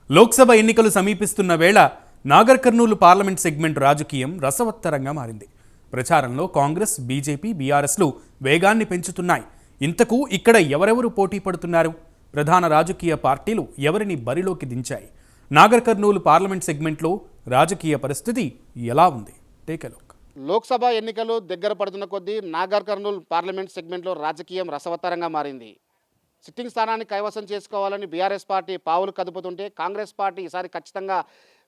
లోక్సభ ఎన్నికలు సమీపిస్తున్న వేళ నాగర్ కర్నూలు పార్లమెంట్ సెగ్మెంట్ రాజకీయం రసవత్తరంగా మారింది. ప్రచారంలో కాంగ్రెస్, బీజేపీ, బీఆర్ఎస్లు వేగాన్ని పెంచుతున్నాయి. ఇంతకు ఇక్కడ ఎవరెవరు పోటీ పడుతున్నారు? ప్రధాన రాజకీయ పార్టీలు ఎవరిని బరిలోకి దించాయి? నాగర్ కర్నూలు పార్లమెంట్ సెగ్మెంట్లో రాజకీయ పరిస్థితి ఎలా ఉంది? Take a look. లోక్సభ ఎన్నికలు దగ్గర పడుతున్న కొద్దీ నాగర్ కర్నూలు పార్లమెంట్ సెగ్మెంట్లో రాజకీయం రసవత్తరంగా మారింది. సిట్టింగ్ స్థానాన్ని కైవసం చేసుకోవాలని బీఆర్ఎస్ పార్టీ పావులు కదుపుతుంటే కాంగ్రెస్ పార్టీ ఈసారి ఖచ్చితంగా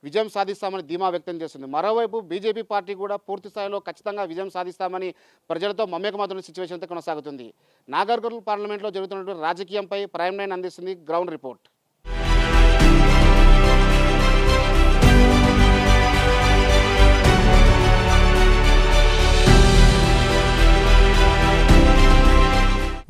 విజయం సాధిస్తామని ధీమా వ్యక్తం చేస్తుంది. మరోవైపు బీజేపీ పార్టీ కూడా పూర్తి స్థాయిలో ఖచ్చితంగా విజయం సాధిస్తామని ప్రజలతో మమేకమవుతున్న సిచ్యువేషన్ అయితే కొనసాగుతుంది. నాగర్ కర్నూలు పార్లమెంట్లో జరుగుతున్నటువంటి రాజకీయంపై ప్రైమ్ లైన్ అందిస్తుంది గ్రౌండ్ రిపోర్ట్.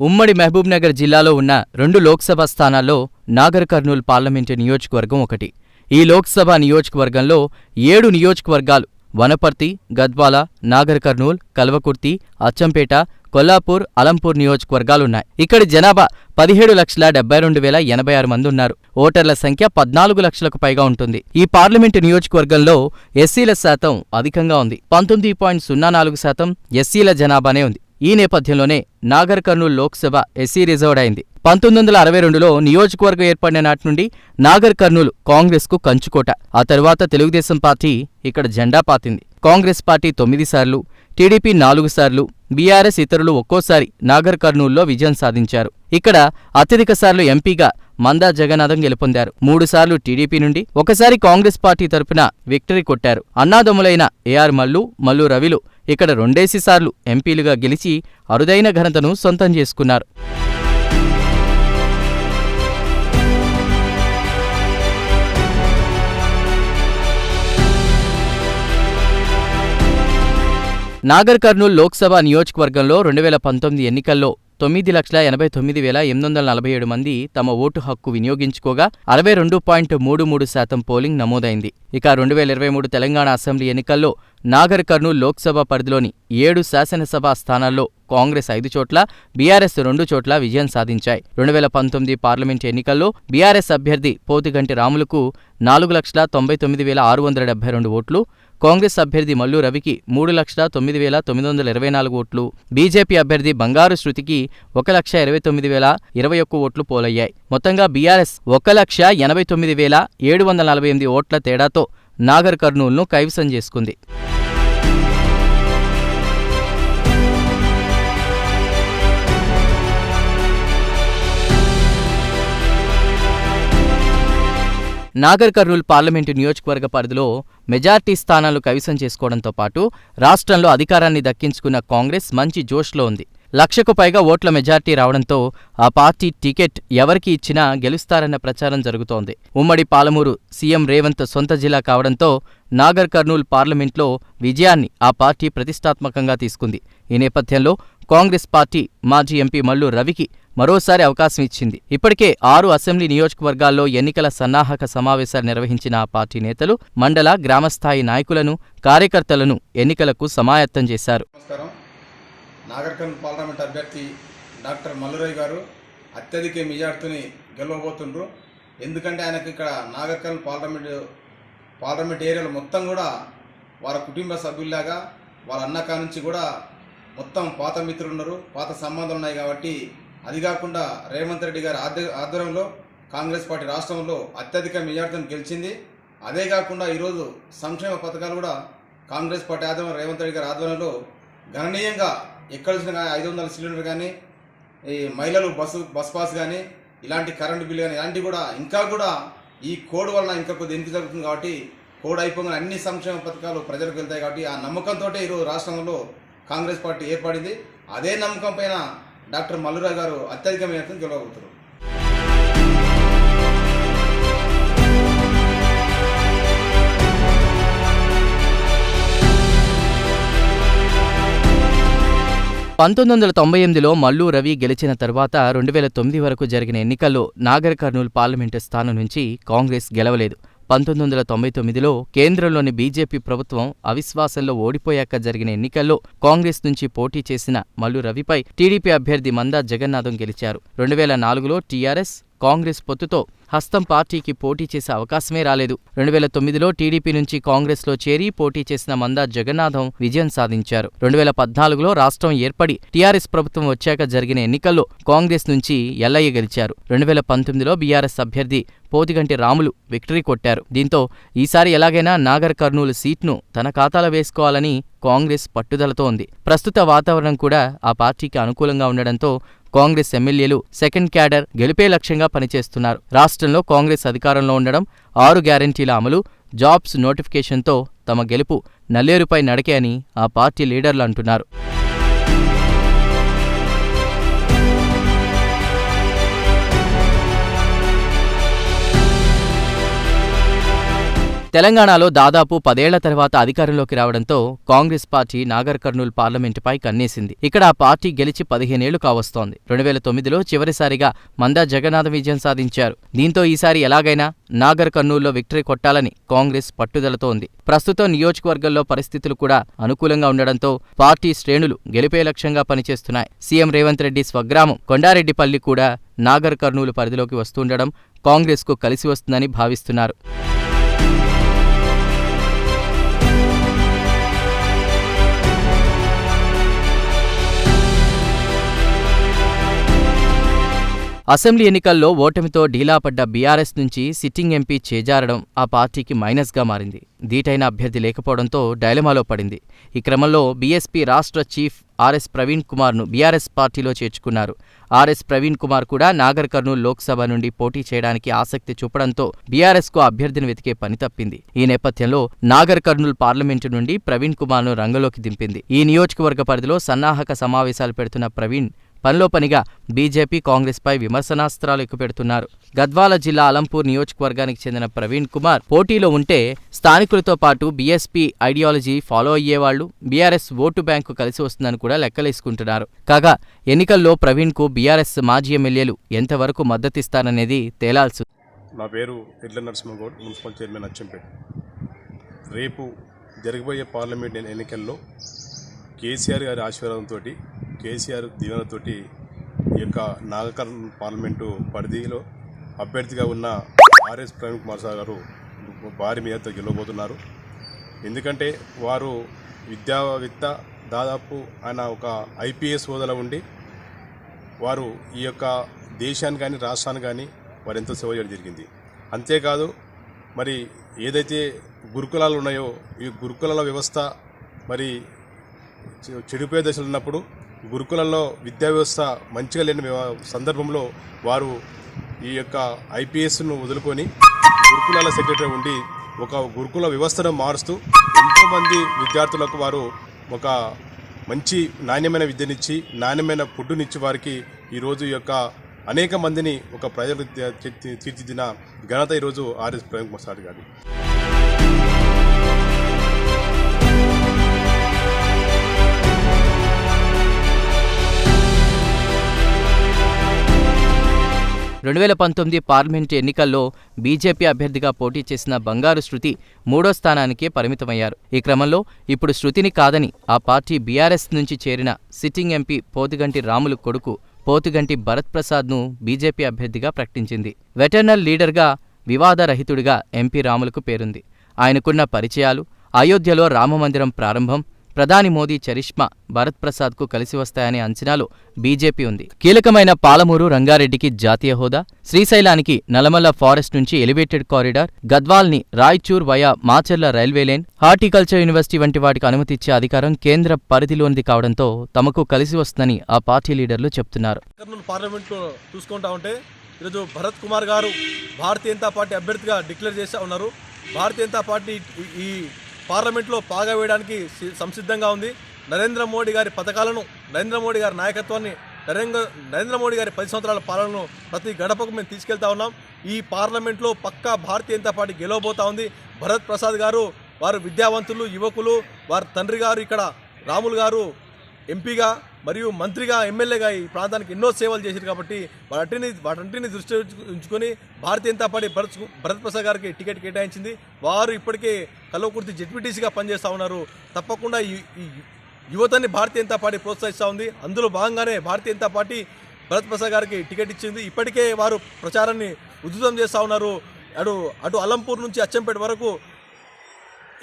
ఉమ్మడి మహబూబ్నగర్ జిల్లాలో ఉన్న 2 లోక్సభ స్థానాల్లో నాగర్ కర్నూల్ పార్లమెంటు నియోజకవర్గం ఒకటి. ఈ లోక్సభ నియోజకవర్గంలో 7 నియోజకవర్గాలు వనపర్తి, గద్వాల, నాగర్ కర్నూల్, కల్వకుర్తి, అచ్చంపేట, కొల్లాపూర్, అలంపూర్ నియోజకవర్గాలున్నాయి. ఇక్కడి జనాభా 17,72,086 మంది ఉన్నారు. ఓటర్ల సంఖ్య 14 లక్షలకు పైగా ఉంటుంది. ఈ పార్లమెంటు నియోజకవర్గంలో ఎస్సీల శాతం అధికంగా ఉంది. 19.04% ఎస్సీల జనాభానే ఉంది. ఈ నేపథ్యంలోనే నాగర్ కర్నూల్ లోక్సభ ఎస్సీ రిజర్వ్డ్ అయింది. 1962లో నియోజకవర్గం ఏర్పడిన నాటి నుండి నాగర్ కర్నూలు కాంగ్రెస్కు కంచుకోట. ఆ తరువాత తెలుగుదేశం పార్టీ ఇక్కడ జెండా పాతింది. కాంగ్రెస్ పార్టీ 9 సార్లు, టీడీపీ 4 సార్లు, బీఆర్ఎస్ ఇతరులు ఒక్కోసారి నాగర్ కర్నూల్లో విజయం సాధించారు. ఇక్కడ అత్యధిక సార్లు ఎంపీగా మందా జగన్నాథం గెలుపొందారు. 3 సార్లు టీడీపీ నుండి, ఒకసారి కాంగ్రెస్ పార్టీ తరపున విక్టరీ కొట్టారు. అన్నాదమ్ములైన ఏఆర్ మల్లు, మల్లు రవిలు ఇక్కడ 2 సార్లు ఎంపీలుగా గెలిచి అరుదైన ఘనతను సొంతం చేసుకున్నారు. నాగర్ కర్నూల్ లోక్సభ నియోజకవర్గంలో 2019 ఎన్నికల్లో 9,89,847 మంది తమ ఓటు హక్కు వినియోగించుకోగా 62.33% పోలింగ్ నమోదైంది. ఇక 2023 తెలంగాణ అసెంబ్లీ ఎన్నికల్లో నాగర్ కర్నూల్ లోక్సభ పరిధిలోని 7 శాసనసభ స్థానాల్లో కాంగ్రెస్ 5 చోట్ల, బీఆర్ఎస్ 2 చోట్ల విజయం సాధించాయి. 2019 పార్లమెంట్ ఎన్నికల్లో బీఆర్ఎస్ అభ్యర్థి పోతిగంటి రాములుకు 4,99,672 ఓట్లు, కాంగ్రెస్ అభ్యర్థి మల్లు రవికి 3,09,924 ఓట్లు, బీజేపీ అభ్యర్థి బంగారు శృతికి 1,29,021 ఓట్లు పోలయ్యాయి. మొత్తంగా బీఆర్ఎస్ 1,89,748 ఓట్ల తేడాతో నాగర్ కర్నూల్ను కైవసం చేసుకుంది. నాగర్ కర్నూల్ పార్లమెంటు నియోజకవర్గ పరిధిలో మెజార్టీ స్థానాలు కైవసం చేసుకోవడంతో పాటు రాష్ట్రంలో అధికారాన్ని దక్కించుకున్న కాంగ్రెస్ మంచి జోష్లో ఉంది. 1,00,000కు పైగా ఓట్ల మెజార్టీ రావడంతో ఆ పార్టీ టికెట్ ఎవరికి ఇచ్చినా గెలుస్తారన్న ప్రచారం జరుగుతోంది. ఉమ్మడి పాలమూరు సీఎం రేవంత్ సొంత జిల్లా కావడంతో నాగర్ కర్నూల్ పార్లమెంట్లో విజయాన్ని ఆ పార్టీ ప్రతిష్టాత్మకంగా తీసుకుంది. ఈ నేపథ్యంలో కాంగ్రెస్ పార్టీ మాజీ ఎంపీ మల్లు రవికి మరోసారి అవకాశం ఇచ్చింది. ఇప్పటికే 6 అసెంబ్లీ నియోజకవర్గాల్లో ఎన్నికల సన్నాహక సమావేశాలు నిర్వహించిన ఆ పార్టీ నేతలు మండల, గ్రామస్థాయి నాయకులను, కార్యకర్తలను ఎన్నికలకు సమాయత్తం చేశారు. నాగర్ కర్నూల్ పార్లమెంట్ అభ్యర్థి డాక్టర్ మల్లురవి గారు అత్యధిక మెజార్టీని గెలవబోతుండ్రు. ఎందుకంటే ఆయనకు ఇక్కడ నాగర్ కర్నూల్ పార్లమెంట్ ఏరియాలో మొత్తం కూడా వారి కుటుంబ సభ్యుల్లాగా వాళ్ళ అన్నకా నుంచి కూడా మొత్తం పాత మిత్రులు ఉన్నారు, పాత సంబంధాలు ఉన్నాయి. కాబట్టి అది కాకుండా రేవంత్ రెడ్డి గారి ఆధ్వర్యంలో కాంగ్రెస్ పార్టీ రాష్ట్రంలో అత్యధిక మెజార్టీని గెలిచింది. అదే కాకుండా ఈరోజు సంక్షేమ పథకాలు కూడా కాంగ్రెస్ పార్టీ ఆధ్వర్యంలో రేవంత్ రెడ్డి గారి ఆధ్వర్యంలో గణనీయంగా ఎక్కడ చూసినా 500 సిలిండర్ కానీ, ఈ మహిళలు బస్ పాస్ కానీ, ఇలాంటి కరెంటు బిల్లు కానీ ఇలాంటివి కూడా ఇంకా కూడా ఈ కోడ్ వలన ఇంకా కొద్ది ఎన్నిక జరుగుతుంది. కాబట్టి కోడ్ అయిపోగానే అన్ని సంక్షేమ పథకాలు ప్రజలకు వెళ్తాయి. కాబట్టి ఆ నమ్మకంతో ఈరోజు రాష్ట్రంలో కాంగ్రెస్ పార్టీ ఏర్పడింది. అదే నమ్మకం పైన డాక్టర్ మల్లురావు గారు అత్యధిక మేరకు గెలవబోతున్నారు. లో మల్లు రవి గెలిచిన తర్వాత 2009 వరకు జరిగిన ఎన్నికల్లో నాగర్ కర్నూల్ పార్లమెంటు స్థానం నుంచి కాంగ్రెస్ గెలవలేదు. 1999లో కేంద్రంలోని బీజేపీ ప్రభుత్వం అవిశ్వాసంలో ఓడిపోయాక జరిగిన ఎన్నికల్లో కాంగ్రెస్ నుంచి పోటీ చేసిన మల్లు రవిపై టీడీపీ అభ్యర్థి మందా జగన్నాథం గెలిచారు. 2004లో టీఆర్ఎస్, కాంగ్రెస్ పొత్తుతో హస్తం పార్టీకి పోటీ చేసే అవకాశమే రాలేదు. 2009లో టీడీపీ నుంచి కాంగ్రెస్లో చేరి పోటీ చేసిన మందా జగన్నాథం విజయం సాధించారు. 2014లో రాష్ట్రం ఏర్పడి టీఆర్ఎస్ ప్రభుత్వం వచ్చాక జరిగిన ఎన్నికల్లో కాంగ్రెస్ నుంచి ఎల్లయ్య గెలిచారు. 2019లో బీఆర్ఎస్ అభ్యర్థి పోతిగంటి రాములు విక్టరీ కొట్టారు. దీంతో ఈసారి ఎలాగైనా నాగర్ కర్నూలు సీట్ను తన ఖాతాలో వేసుకోవాలని కాంగ్రెస్ పట్టుదలతో ఉంది. ప్రస్తుత వాతావరణం కూడా ఆ పార్టీకి అనుకూలంగా ఉండడంతో కాంగ్రెస్ ఎమ్మెల్యేలు సెకండ్ క్యాడర్ గెలిపే లక్ష్యంగా పనిచేస్తున్నారు. రాష్ట్రంలో కాంగ్రెస్ అధికారంలో ఉండడం, 6 గ్యారెంటీల అమలు, జాబ్స్ నోటిఫికేషన్తో తమ గెలుపు నల్లేరుపై నడకే అని ఆ పార్టీ లీడర్లు అంటున్నారు. తెలంగాణలో దాదాపు 10 ఏళ్ల తర్వాత అధికారంలోకి రావడంతో కాంగ్రెస్ పార్టీ నాగర్ కర్నూల్ పార్లమెంటుపై కన్నేసింది. ఇక్కడ ఆ పార్టీ గెలిచి 15 ఏళ్లు కావస్తోంది. 2009లో చివరిసారిగా మందా జగన్నాథం విజయం సాధించారు. దీంతో ఈసారి ఎలాగైనా నాగర్ కర్నూల్లో విక్టరీ కొట్టాలని కాంగ్రెస్ పట్టుదలతో ఉంది. ప్రస్తుతం నియోజకవర్గంలో పరిస్థితులు కూడా అనుకూలంగా ఉండడంతో పార్టీ శ్రేణులు గెలిపే లక్ష్యంగా పనిచేస్తున్నాయి. సీఎం రేవంత్ రెడ్డి స్వగ్రామం కొండారెడ్డిపల్లి కూడా నాగర్ కర్నూలు పరిధిలోకి వస్తుండడం కాంగ్రెస్కు కలిసి వస్తుందని భావిస్తున్నారు. అసెంబ్లీ ఎన్నికల్లో ఓటమితో ఢీలాపడ్డ బీఆర్ఎస్ నుంచి సిట్టింగ్ ఎంపీ చేజారడం ఆ పార్టీకి మైనస్గా మారింది. దీటైన అభ్యర్థి లేకపోవడంతో డైలమాలో పడింది. ఈ క్రమంలో బీఎస్పీ రాష్ట్ర చీఫ్ ఆర్ఎస్ ప్రవీణ్ కుమార్ను బీఆర్ఎస్ పార్టీలో చేర్చుకున్నారు. ఆర్ఎస్ ప్రవీణ్ కుమార్ కూడా నాగర్ కర్నూల్ లోక్సభ నుండి పోటీ చేయడానికి ఆసక్తి చూపడంతో బీఆర్ఎస్కు అభ్యర్థిని వెతికే పని తప్పింది. ఈ నేపథ్యంలో నాగర్ కర్నూల్ పార్లమెంటు నుండి ప్రవీణ్ కుమార్ను రంగంలోకి దింపింది. ఈ నియోజకవర్గ పరిధిలో సన్నాహక సమావేశాలు పెడుతున్న ప్రవీణ్ పనిలో పనిగా బీజేపీ, కాంగ్రెస్పై విమర్శనాస్త్రాలు ఎక్కుపెడుతున్నారు. గద్వాల జిల్లా అలంపూర్ నియోజకవర్గానికి చెందిన ప్రవీణ్ కుమార్ పోటీలో ఉంటే స్థానికులతో పాటు బీఎస్పీ ఐడియాలజీ ఫాలో అయ్యేవాళ్లు, బీఆర్ఎస్ ఓటు బ్యాంకు కలిసి వస్తుందని కూడా లెక్కలేసుకుంటున్నారు. కాగా ఎన్నికల్లో ప్రవీణ్కు బీఆర్ఎస్ మాజీ ఎమ్మెల్యేలు ఎంతవరకు మద్దతిస్తారనేది తేలాల్సి. నా పేరు ఎడ్ల నరసింహగౌడ్, మున్సిపల్ చైర్మన్ అచ్చంపేట. రేపు జరగబోయే పార్లమెంట్ ఎన్నికల్లో కేసీఆర్ గారి ఆశీర్వాదంతో, కేసీఆర్ దీవెనతోటి ఈ యొక్క నాగర్ కర్నూల్ పార్లమెంటు పరిధిలో అభ్యర్థిగా ఉన్న ఆర్ఎస్ ప్రవీణ్ కుమార్ సార్ గారు భారీ మేరతో గెలవబోతున్నారు. ఎందుకంటే వారు విద్యావేత్త, దాదాపు ఆయన ఒక ఐపీఎస్ హోదాలో ఉండి వారు ఈ యొక్క దేశాన్ని కానీ రాష్ట్రాన్ని కానీ వారు ఎంతో సేవ చేయడం జరిగింది. అంతేకాదు మరి ఏదైతే గురుకులాలు ఉన్నాయో ఈ గురుకులాల వ్యవస్థ మరి చెడిపోయే దశలు ఉన్నప్పుడు గురుకులంలో విద్యా వ్యవస్థ మంచిగా లేని సందర్భంలో వారు ఈ యొక్క ఐపీఎస్ను వదులుకొని గురుకులాల సెక్రటరీ ఉండి ఒక గురుకుల వ్యవస్థను మారుస్తూ ఎంతోమంది విద్యార్థులకు వారు ఒక మంచి నాణ్యమైన విద్యనిచ్చి, నాణ్యమైన ఫుడ్డునిచ్చి వారికి ఈరోజు ఈ యొక్క అనేక మందిని ఒక ప్రజలు తీర్చిదిద్దిన ఘనత ఈరోజు ఆర్ఎస్ ప్రవీణ్ కుమార్ సార్ గారు. రెండు 2019 పార్లమెంటు ఎన్నికల్లో బీజేపీ అభ్యర్థిగా పోటీ చేసిన బంగారు శృతి 3వ స్థానానికే పరిమితమయ్యారు. ఈ క్రమంలో ఇప్పుడు శృతిని కాదని ఆ పార్టీ బీఆర్ఎస్ నుంచి చేరిన సిట్టింగ్ ఎంపీ పోతిగంటి రాములు కొడుకు పోతిగంటి భరత్ ప్రసాద్ను బీజేపీ అభ్యర్థిగా ప్రకటించింది. వెటర్నల్ లీడర్గా, వివాదరహితుడిగా ఎంపీ రాములకు పేరుంది. ఆయనకున్న పరిచయాలు, అయోధ్యలో రామమందిరం ప్రారంభం, ప్రధాని మోదీ చరిష్మా భరత్ ప్రసాద్కు కలిసి వస్తాయనే అంచనాలో బీజేపీ ఉంది. కీలకమైన పాలమూరు రంగారెడ్డికి జాతీయ హోదా, శ్రీశైలానికి నల్లమల్ల ఫారెస్ట్ నుంచి ఎలివేటెడ్ కారిడార్, గద్వాల్ని Raichur via Macherla railway line, horticulture university వంటి వాటికి అనుమతిచ్చే అధికారం కేంద్ర పరిధిలోనిది కావడంతో తమకు కలిసి వస్తుందని ఆ పార్టీ లీడర్లు చెప్తున్నారు. పార్లమెంట్లో చూసుకుంటా ఉంటే ఈరోజు భరత్ కుమార్ గారు భారతీయ జనతా పార్టీ అభ్యర్థిగా డిక్లేర్ చేస్తూ ఉన్నారు. భారతీయ జనతా పార్టీ ఈ పార్లమెంట్లో పాగా వేయడానికి సంసిద్ధంగా ఉంది. నరేంద్ర మోడీ గారి పథకాలను, నరేంద్ర మోడీ గారి నాయకత్వాన్ని, నరేంద్ర మోడీ గారి 10 సంవత్సరాల పాలనను ప్రతి గడపకు మేము తీసుకెళ్తా ఉన్నాం. ఈ పార్లమెంట్లో పక్కా భారతీయ జనతా పార్టీ గెలవబోతా ఉంది. భరత్ ప్రసాద్ గారు వారు విద్యావంతులు, యువకులు. వారి తండ్రి గారు ఇక్కడ రాములు గారు ఎంపీగా మరియు మంత్రిగా, ఎమ్మెల్యేగా ఈ ప్రాంతానికి ఎన్నో సేవలు చేశారు. కాబట్టి వాటన్నిటిని దృష్టి ఉంచుకొని భారతీయ జనతా పార్టీ భరత్ ప్రసాద్ గారికి టికెట్ కేటాయించింది. వారు ఇప్పటికే కల్వకుర్తి జెడ్పీటీసీగా పనిచేస్తూ ఉన్నారు. తప్పకుండా ఈ యువతని భారతీయ జనతా పార్టీ ప్రోత్సహిస్తూ ఉంది. అందులో భాగంగానే భారతీయ జనతా పార్టీ భరత్ ప్రసాద్ గారికి టికెట్ ఇచ్చింది. ఇప్పటికే వారు ప్రచారాన్ని ఉధృతం చేస్తూ ఉన్నారు. అటు అలంపూర్ నుంచి అచ్చంపేట వరకు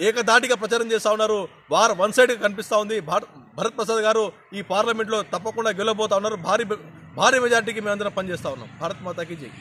ఏకధాటిగా ప్రచారం చేస్తూ ఉన్నారు. వారు వన్ సైడ్గా కనిపిస్తూ ఉంది. భరత్ ప్రసాద్ గారు ఈ పార్లమెంట్లో తప్పకుండా గెలవబోతా ఉన్నారు. భారీ మెజార్టీకి మేమందరం పనిచేస్తూ ఉన్నాం. భారత్ మాతాకి జై.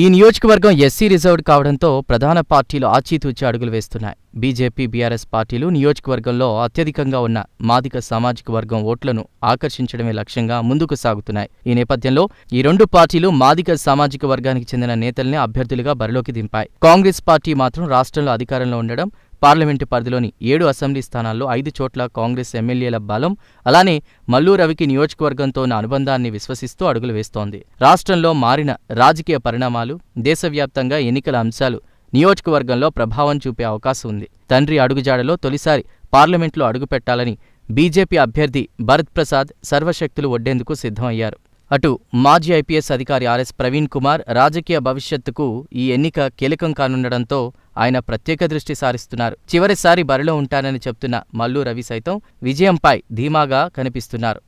ఈ నియోజకవర్గం ఎస్సీ రిజర్వ్డ్ కావడంతో ప్రధాన పార్టీలు ఆచితూచి అడుగులు వేస్తున్నాయి. బీజేపీ, బీఆర్ఎస్ పార్టీలు నియోజకవర్గంలో అత్యధికంగా ఉన్న మాదిగ సామాజిక వర్గం ఓట్లను ఆకర్షించడమే లక్ష్యంగా ముందుకు సాగుతున్నాయి. ఈ నేపథ్యంలో ఈ రెండు పార్టీలు మాదిగ సామాజిక వర్గానికి చెందిన నేతల్ని అభ్యర్థులుగా బరిలోకి దింపాయి. కాంగ్రెస్ పార్టీ మాత్రం రాష్ట్రంలో అధికారంలో ఉండడం, పార్లమెంటు పరిధిలోని 7 అసెంబ్లీ స్థానాల్లో 5 చోట్ల కాంగ్రెస్ ఎమ్మెల్యేల బలం, అలానే మల్లు రవికి నియోజకవర్గంతో ఉన్న అనుబంధాన్ని విశ్వసిస్తూ అడుగులు వేస్తోంది. రాష్ట్రంలో మారిన రాజకీయ పరిణామాలు, దేశవ్యాప్తంగా ఎన్నికల అంశాలు నియోజకవర్గంలో ప్రభావం చూపే అవకాశం ఉంది. తండ్రి అడుగుజాడలో తొలిసారి పార్లమెంట్లో అడుగుపెట్టాలని బీజేపీ అభ్యర్థి భరత్ ప్రసాద్ సర్వశక్తులు ఒడ్డేందుకు సిద్ధమయ్యారు. అటు మాజీ ఐపీఎస్ అధికారి ఆర్ఎస్ ప్రవీణ్ కుమార్ రాజకీయ భవిష్యత్తుకు ఈ ఎన్నిక కీలకం కానుండడంతో ఆయన ప్రత్యేక దృష్టి సారిస్తున్నారు. చివరిసారి బరిలో ఉంటానని చెప్తున్న మల్లు రవి సైతం విజయంపై ధీమాగా కనిపిస్తున్నారు.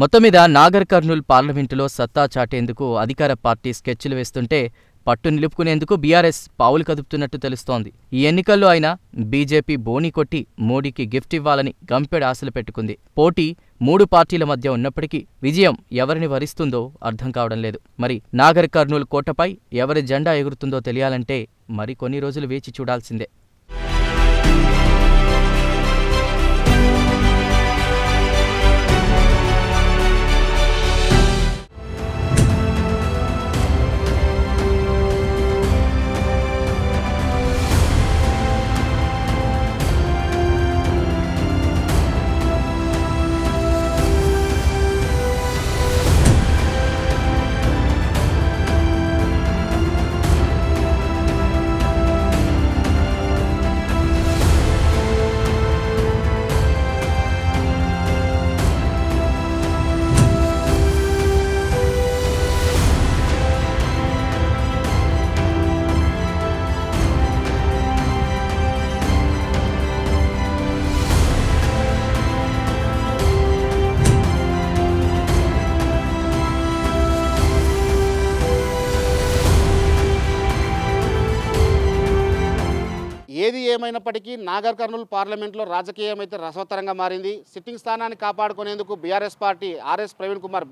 మొత్తం మీద నాగర్ కర్నూల్ పార్లమెంటులో సత్తా చాటేందుకు అధికార పార్టీ స్కెచ్లు వేస్తుంటే పట్టు నిలుపుకునేందుకు బీఆర్ఎస్ పావులు కదుపుతున్నట్టు తెలుస్తోంది. ఈ ఎన్నికల్లో అయినా బీజేపీ బోణీ కొట్టి మోడీకి గిఫ్ట్ ఇవ్వాలని గంపెడు ఆశలు పెట్టుకుంది. పోటీ 3 పార్టీల మధ్య ఉన్నప్పటికీ విజయం ఎవరిని వరిస్తుందో అర్థం కావడం లేదు. మరి నాగర్ కర్నూల్ కోటపై ఎవరి జెండా ఎగురుతుందో తెలియాలంటే మరికొన్ని రోజులు వేచి చూడాల్సిందే. ఏది ఏమైనప్పటికీ నాగర్ కర్నూల్ పార్లమెంట్లో రాజకీయం అయితే రసవత్తరంగా మారింది. సిట్టింగ్ స్థానాన్ని కాపాడుకునేందుకు బీఆర్ఎస్ పార్టీ ఆర్ఎస్ ప్రవీణ్ కుమార్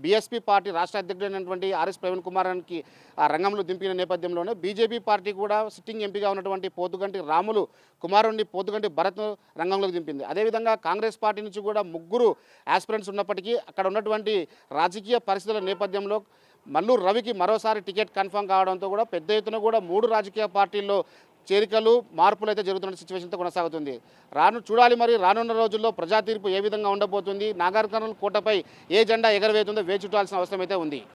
బీఎస్పీ పార్టీ రాష్ట్ర అధ్యక్షుడైనటువంటి ఆర్ఎస్ ప్రవీణ్ కుమార్కి ఆ రంగంలో దింపిన నేపథ్యంలోనే బీజేపీ పార్టీ కూడా సిట్టింగ్ ఎంపీగా ఉన్నటువంటి పోతుగంటి రాములు కుమారుణ్ణి పోతుగంటి భరత్ రంగంలోకి దింపింది. అదేవిధంగా కాంగ్రెస్ పార్టీ నుంచి కూడా 3 ఆస్పిరెంట్స్ ఉన్నప్పటికీ అక్కడ ఉన్నటువంటి రాజకీయ పరిస్థితుల నేపథ్యంలో మల్లు రవికి మరోసారి టికెట్ కన్ఫర్మ్ కావడంతో కూడా పెద్ద ఎత్తున కూడా 3 రాజకీయ పార్టీల్లో చేరికలు మార్పులు అయితే జరుగుతున్న సిచ్యువేషన్తో కొనసాగుతుంది. చూడాలి మరి రానున్న రోజుల్లో ప్రజా తీర్పు ఏ విధంగా ఉండబోతుంది, నాగర్ కర్నూల్ కోటపై ఏ జెండా ఎగరవేతుందో వేచి చూడాల్సిన అవసరం అయితే ఉంది.